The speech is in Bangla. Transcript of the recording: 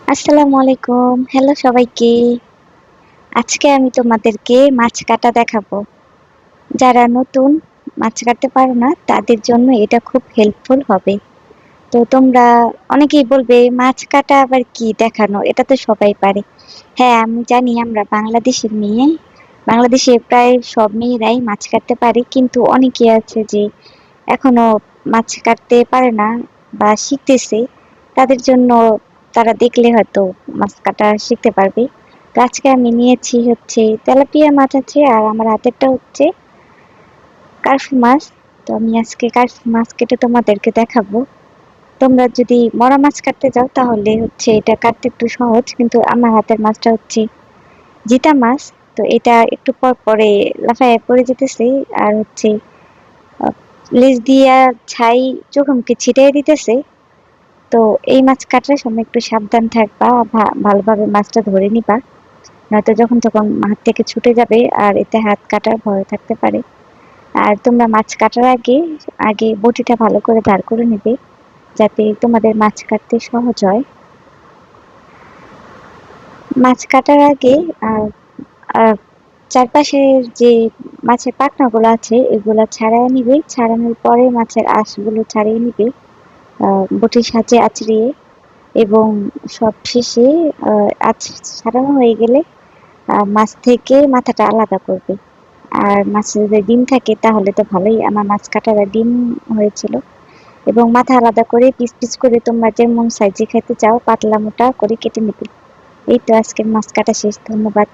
আসসালামু আলাইকুম। হ্যালো সবাইকে। আজকে আমি তোমাদেরকে মাছ কাটা দেখাবো। যারা নতুন মাছ কাটতে পারো না তাদের জন্য এটা খুব হেল্পফুল হবে। তো তোমরা অনেকেই বলবে মাছ কাটা আবার কি দেখানো? এটা তো সবাই পারে। হ্যাঁ, আমি জানি আমরা বাংলাদেশের মেয়ে। বাংলাদেশে প্রায় সব মেয়েরাই মাছ কাটতে পারে, কিন্তু অনেকে আছে যে এখনো মাছ কাটতে পারে না বা শিখতেছে। তাদের জন্য তারা দেখলে হয়তো মাছ কাটা শিখতে পারবে। তো আজকে আমি নিয়েছি হচ্ছে তেলাপিয়া মাছ আছে, আর আমার হাতেরটা হচ্ছে কার্ফু মাছ। তো আমি আজকে কার্ফু মাছ কেটে তোমাদেরকে দেখাবো। তোমরা যদি মরা মাছ কাটতে যাও তাহলে হচ্ছে এটা কাটতে একটু সহজ, কিন্তু আমার হাতের মাছটা হচ্ছে জিতা মাছ। তো এটা একটু পর পরে লাফায় পড়ে যেতেছে, আর হচ্ছে আহ, লেজ দিয়া ছাই চোখে মুখে ছিটিয়ে দিতেছে। তো এই মাছ কাটার সময় একটু সাবধান থাকবা, ভালোভাবে মাছটা ধরে নিবা, নয়তো যখন তখন হাত থেকে ছুটে যাবে আর এতে হাত কাটার ভয় থাকতে পারে। আর তোমরা মাছ কাটার আগে আগে বটিটা ভালো করে ধার করে নেবে, যাতে তোমাদের মাছ কাটতে সহজ হয়। মাছ কাটার আগে আর আর চারপাশের যে মাছের পাখনাগুলো আছে এগুলো ছাড়াই নিবে, ছাড়ানোর পরে মাছের আঁশগুলো ছাড়িয়ে নিবে বটির সাহায্যে আঁচড়িয়ে। এবং সবশেষে ছাড়ানো হয়ে গেলে মাছ থেকে মাথাটা আলাদা করবে। আর মাছে যদি ডিম থাকে তাহলে তো ভালোই, আমার মাছ কাটার ডিম হয়েছিল। এবং মাথা আলাদা করে পিস পিস করে তোমরা যেমন সাইজে খেতে চাও পাতলা মোটা করে কেটে নেবে। এই তো আজকের মাছ কাটা শেষ। ধন্যবাদ।